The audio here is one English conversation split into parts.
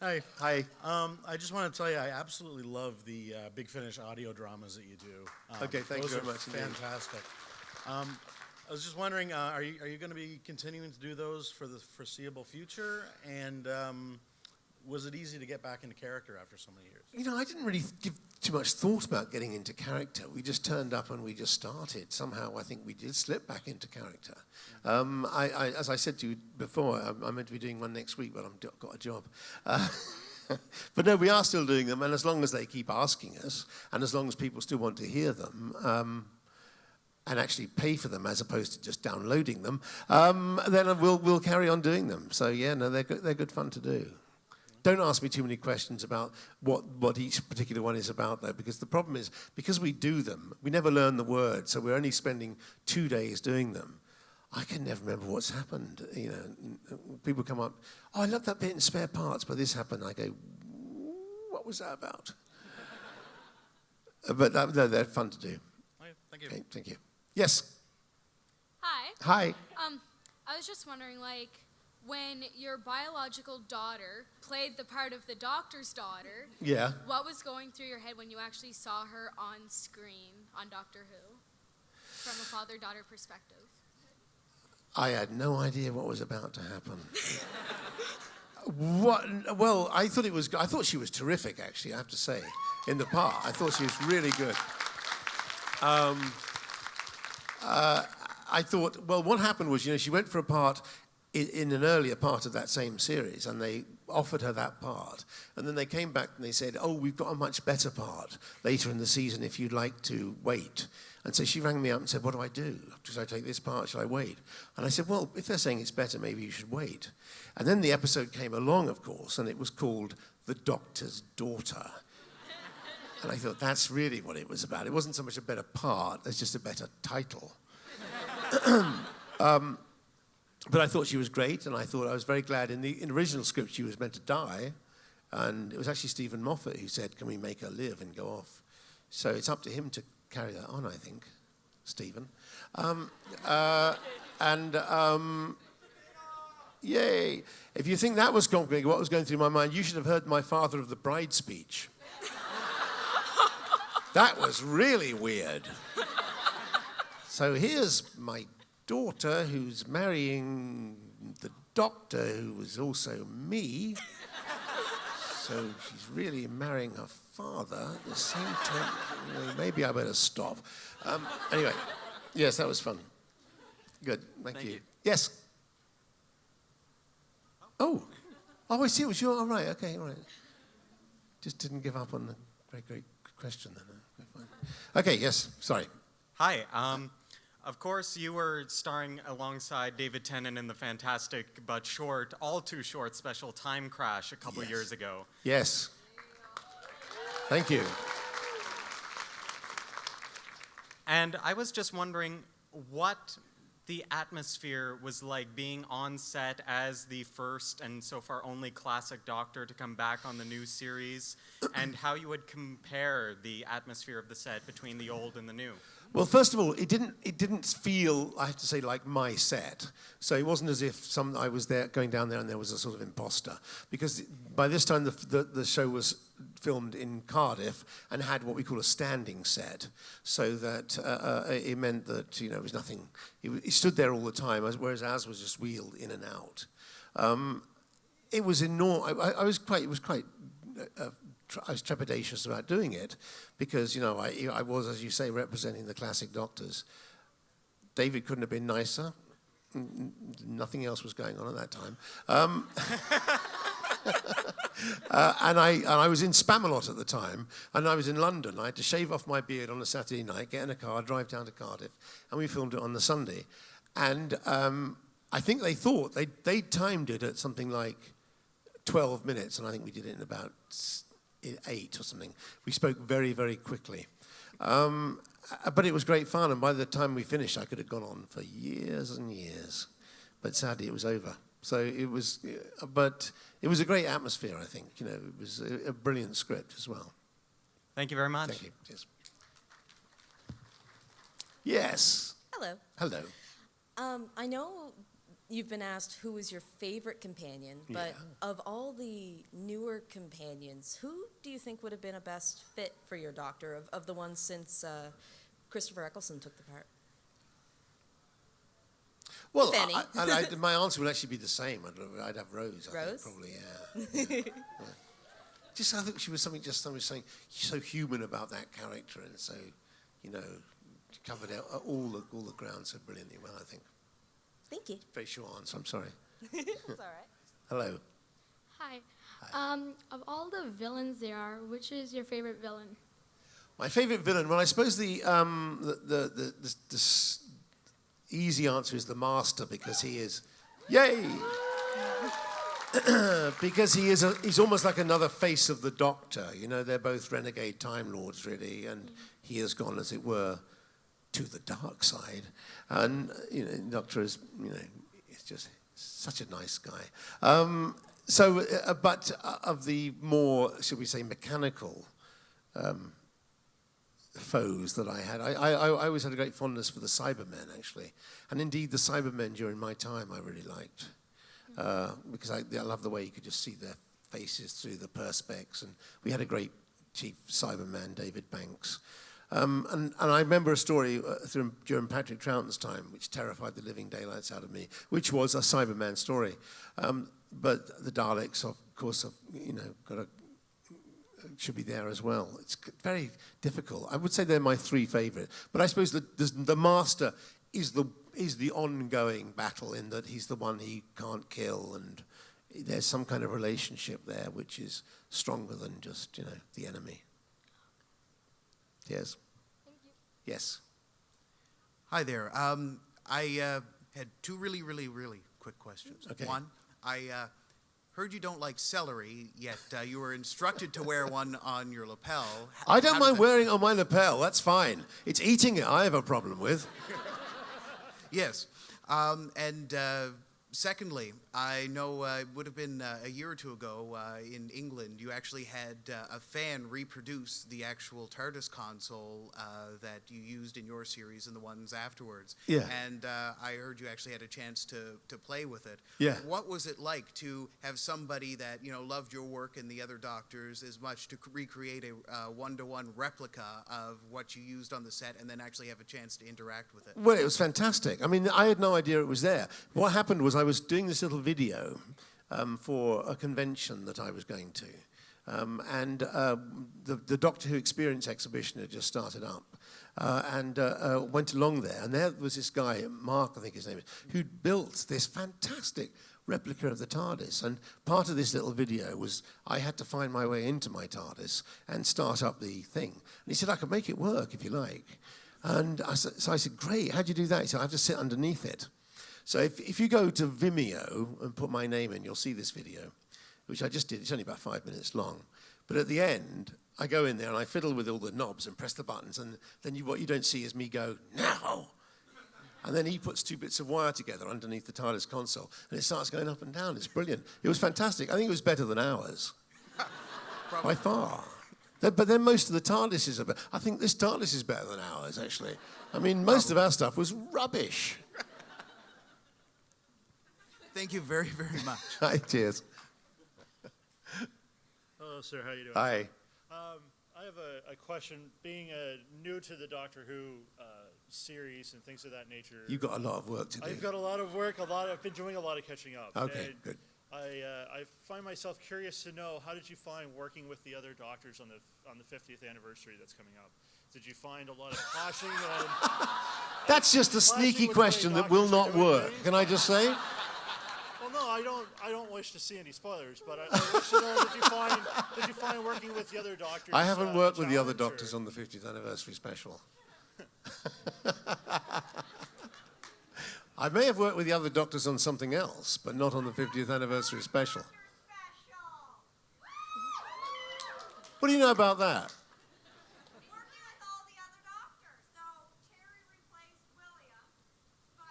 Hi. Hi. I just want to tell you, I absolutely love the Big Finish audio dramas that you do. Okay, thank you very much Those indeed. are fantastic. I was just wondering, are you going to be continuing to do those for the foreseeable future? And was it easy to get back into character after so many years? You know, I didn't really give too much thought about getting into character. We just turned up and we just started. Somehow, I think we did slip back into character. As I said to you before, I'm meant to be doing one next week, but I've got a job. But no, we are still doing them, and as long as they keep asking us, and as long as people still want to hear them, and actually pay for them as opposed to just downloading them, then we'll carry on doing them. So yeah, no, they're good fun to do. Don't ask me too many questions about what each particular one is about, though, because the problem is, because we do them, we never learn the words, so we're only spending 2 days doing them. I can never remember what's happened. You know, people come up, oh, I love that bit in Spare Parts, but this happened. I go, what was that about? But no, they're fun to do. Okay, thank you. Okay, thank you. Yes. Hi. Hi. I was just wondering, like, when your biological daughter played the part of the doctor's daughter, Yeah. what was going through your head when you actually saw her on screen on Doctor Who, from a father-daughter perspective? I had no idea what was about to happen. Well, I thought she was terrific, actually, I have to say, in the part. I thought she was really good. I thought, well, what happened was, you know, she went for a part in an earlier part of that same series, and they offered her that part. And then they came back and they said, oh, we've got a much better part later in the season if you'd like to wait. And so she rang me up and said, what do I do? Should I take this part? Should I wait? And I said, well, if they're saying it's better, maybe you should wait. And then the episode came along, of course, and it was called The Doctor's Daughter. And I thought, that's really what it was about. It wasn't so much a better part, it's just a better title. But I thought she was great, and I was very glad. In the original script, she was meant to die, and it was actually Stephen Moffat who said, can we make her live and go off? So it's up to him to carry that on, I think, Stephen. Yay. If you think that was complicated, what was going through my mind, you should have heard my Father of the Bride speech. That was really weird. So here's my daughter who's marrying the doctor who was also me. So she's really marrying her father at the same time. Maybe I better stop. Anyway, yes, that was fun. Good, thank you. Yes? Oh, I see, it was your, all right, okay, all right. Just didn't give up on the great question then. Okay, yes, sorry. Hi. Of course, you were starring alongside David Tennant in the fantastic but short, all too short special Time Crash a couple years ago. Yes. Thank you. And I was just wondering what the atmosphere was like being on set as the first and so far only classic Doctor to come back on the new series, and how you would compare the atmosphere of the set between the old and the new. Well, first of all, it didn't feel, I have to say, like my set. So it wasn't as if I was there, going down there, and there was a sort of imposter. Because by this time, the show was filmed in Cardiff and had what we call a standing set. So that it meant that, you know, it was nothing. He stood there all the time, whereas ours was just wheeled in and out. It was enormous. I was trepidatious about doing it because, you know, I was, as you say, representing the classic Doctors. David couldn't have been nicer. Nothing else was going on at that time. And I was in Spamalot at the time, and I was in London. I had to shave off my beard on a Saturday night, get in a car, drive down to Cardiff, and we filmed it on the Sunday. And I think they thought, they timed it at something like 12 minutes, and I think we did it in about 8 or something. We spoke very, very quickly. But it was great fun, and by the time we finished, I could have gone on for years and years. But sadly, it was over. So it was, but it was a great atmosphere, I think. You know, it was a brilliant script as well. Thank you very much. Thank you. Yes. Yes. Hello. Hello. I know you've been asked who was your favorite companion, but of all the newer your companions, who do you think would have been a best fit for your Doctor of the ones since Christopher Eccleston took the part? Well, If any. my answer would actually be the same. I'd have Rose. I Rose? think, probably, yeah. Just I think she was something saying so human about that character, and so, covered out all the ground so brilliantly well. I think. Thank you. Very short answer. I'm sorry. That's all right. Hello. Hi. Of all the villains there are, which is your favorite villain? My favorite villain. Well, I suppose the easy answer is the Master, because he is, yay. Because he's almost like another face of the Doctor. They're both renegade Time Lords, really, and he has gone, as it were, to the dark side. And the Doctor is, is just such a nice guy. But of the more, should we say, mechanical foes that I had, I always had a great fondness for the Cybermen, actually, and indeed the Cybermen during my time I really liked. Because I love the way you could just see their faces through the perspex, and we had a great chief Cyberman, David Banks. And I remember a story during Patrick Troughton's time, which terrified the living daylights out of me, which was a Cyberman story. But the Daleks, of course, have, should be there as well. It's very difficult. I would say they're my three favorite. But I suppose the Master is the ongoing battle, in that he's the one he can't kill, and there's some kind of relationship there which is stronger than just, the enemy. Yes. Thank you. Yes. Hi there. I had two really, really, really quick questions. Okay. One, I heard you don't like celery, yet you were instructed to wear one on your lapel. I don't How mind did wearing it on my lapel. That's fine. It's eating it I have a problem with. Yes. Secondly, I know it would have been a year or two ago in England, you actually had a fan reproduce the actual TARDIS console that you used in your series and the ones afterwards. Yeah. And I heard you actually had a chance to play with it. Yeah. What was it like to have somebody that, loved your work and the other Doctors as much to recreate a one-to-one replica of what you used on the set, and then actually have a chance to interact with it? Well, it was fantastic. I mean, I had no idea it was there. What happened was I was doing this little video for a convention that I was going to. And the Doctor Who Experience exhibition had just started up. And went along there. And there was this guy, Mark, I think his name is, who'd built this fantastic replica of the TARDIS. And part of this little video was I had to find my way into my TARDIS and start up the thing. And he said, I could make it work if you like. And so I said, great, how'd you do that? He said, I have to sit underneath it. So if you go to Vimeo and put my name in, you'll see this video, which I just did. It's only about 5 minutes long. But at the end, I go in there and I fiddle with all the knobs and press the buttons, and then what you don't see is me go, now! And then he puts two bits of wire together underneath the TARDIS console, and it starts going up and down. It's brilliant. It was fantastic. I think it was better than ours, by far. But then most of the TARDISes are better. I think this TARDIS is better than ours, actually. I mean, most of our stuff was rubbish. Thank you very, very much. Hi, cheers. Hello, sir. How you doing? Hi. I have a question. Being new to the Doctor Who series and things of that nature, You've got a lot of work to do. I've got a lot of work. I've been doing a lot of catching up. Okay, And good. I find myself curious to know, how did you find working with the other Doctors on the 50th anniversary that's coming up? Did you find a lot of clashing? That's just a sneaky question that will not work. Can I just say? Well, no, I don't wish to see any spoilers, but I wish to know, did you find working with the other Doctors? I haven't worked with the other challenge, Doctors on the 50th anniversary special. I may have worked with the other Doctors on something else, but not on the 50th anniversary special. What do you know about that?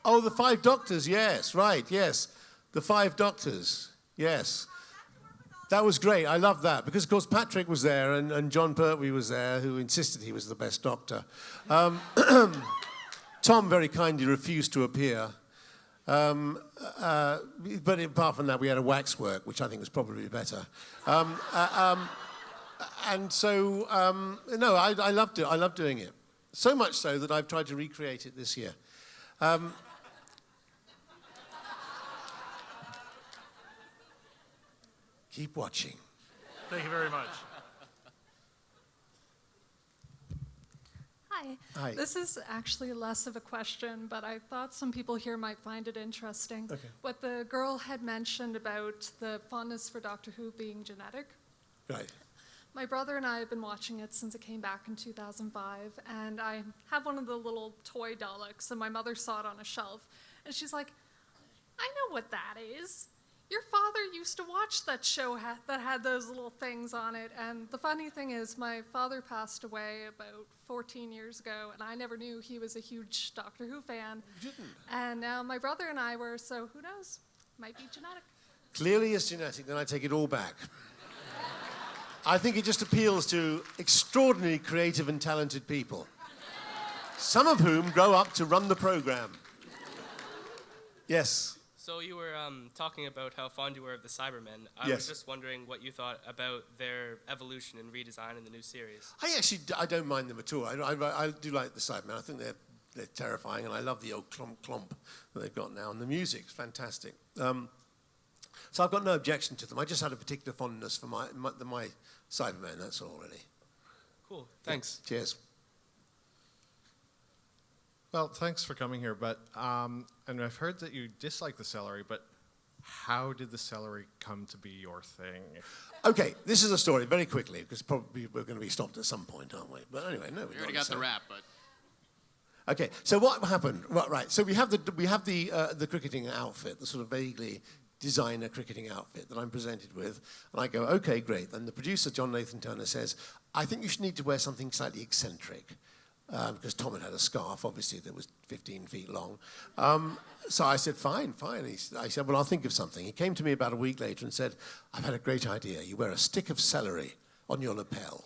Oh, the 5 Doctors, yes, right, yes. The 5 Doctors, yes. That was great. I loved that because, of course, Patrick was there and John Pertwee was there, who insisted he was the best Doctor. Tom very kindly refused to appear. But apart from that, we had a waxwork, which I think was probably better. And so, no, I loved it. I loved doing it. So much so that I've tried to recreate it this year. Keep watching. Thank you very much. Hi. Hi. This is actually less of a question, but I thought some people here might find it interesting. Okay. What the girl had mentioned about the fondness for Doctor Who being genetic. Right. My brother and I have been watching it since it came back in 2005, and I have one of the little toy Daleks, and my mother saw it on a shelf, and she's like, I know what that is. Your father used to watch that show that had those little things on it, and the funny thing is my father passed away about 14 years ago, and I never knew he was a huge Doctor Who fan. You didn't? And now my brother and I were, so who knows? Might be genetic. Clearly it's genetic, then I take it all back. I think it just appeals to extraordinarily creative and talented people, some of whom grow up to run the program. Yes. So you were talking about how fond you were of the Cybermen. I Yes. was just wondering what you thought about their evolution and redesign in the new series. I don't mind them at all. I do like the Cybermen. I think they're terrifying, and I love the old clomp that they've got now, and the music's fantastic. So I've got no objection to them. I just had a particular fondness for my Cybermen, that's all, really. Cool, thanks. Cheers. Well, thanks for coming here, but and I've heard that you dislike the celery, but how did the celery come to be your thing? Okay, this is a story, very quickly, because probably we're going to be stopped at some point, aren't we? But anyway, no. We already got the rap, but... Okay, so what happened? Well, right, so we have the cricketing outfit, the sort of vaguely designer cricketing outfit that I'm presented with, and I go, okay, great. Then the producer, John Nathan Turner, says, I think you should need to wear something slightly eccentric, because Tom had a scarf, obviously, that was 15 feet long. So I said, fine. I said, well, I'll think of something. He came to me about a week later and said, I've had a great idea. You wear a stick of celery on your lapel.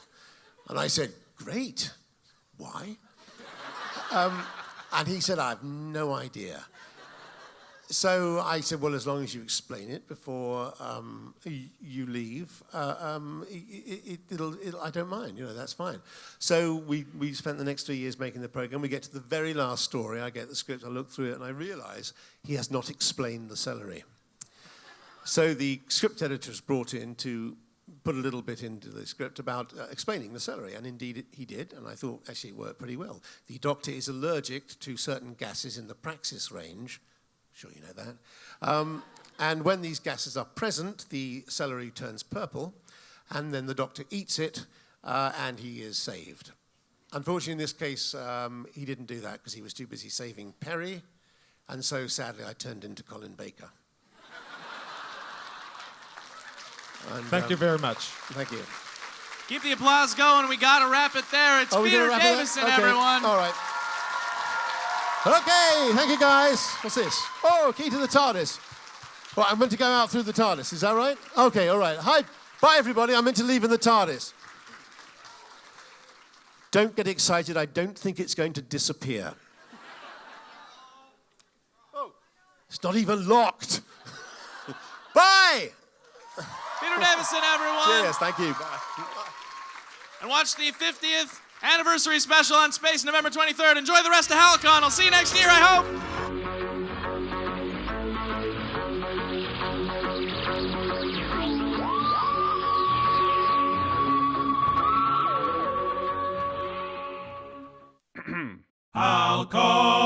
And I said, great. Why? And he said, I have no idea. So I said, well, as long as you explain it before you leave, I don't mind, that's fine. So we spent the next 3 years making the program. We get to the very last story. I get the script, I look through it, and I realize he has not explained the celery. So the script editor is brought in to put a little bit into the script about explaining the celery, and indeed he did, and I thought actually it worked pretty well. The Doctor is allergic to certain gases in the Praxis range. Sure you know that. And when these gases are present, the celery turns purple, and then the Doctor eats it, and he is saved. Unfortunately, in this case, he didn't do that because he was too busy saving Perry, and so sadly I turned into Colin Baker. And, Thank you very much. Thank you. Keep the applause going. We got to wrap it there. It's Peter Davison, okay. everyone. All right. Okay, thank you, guys. What's this? Oh, key to the TARDIS. Well, I'm meant to go out through the TARDIS. Is that right? Okay, all right. Hi. Bye, everybody. I'm meant to leave in the TARDIS. Don't get excited. I don't think it's going to disappear. Oh. It's not even locked. Bye. Peter Davison, everyone. Cheers. Thank you. Bye. And watch the 50th anniversary special on Space November 23rd. Enjoy the rest of Hal-Con. I'll see you next year, I hope. Hal-Con.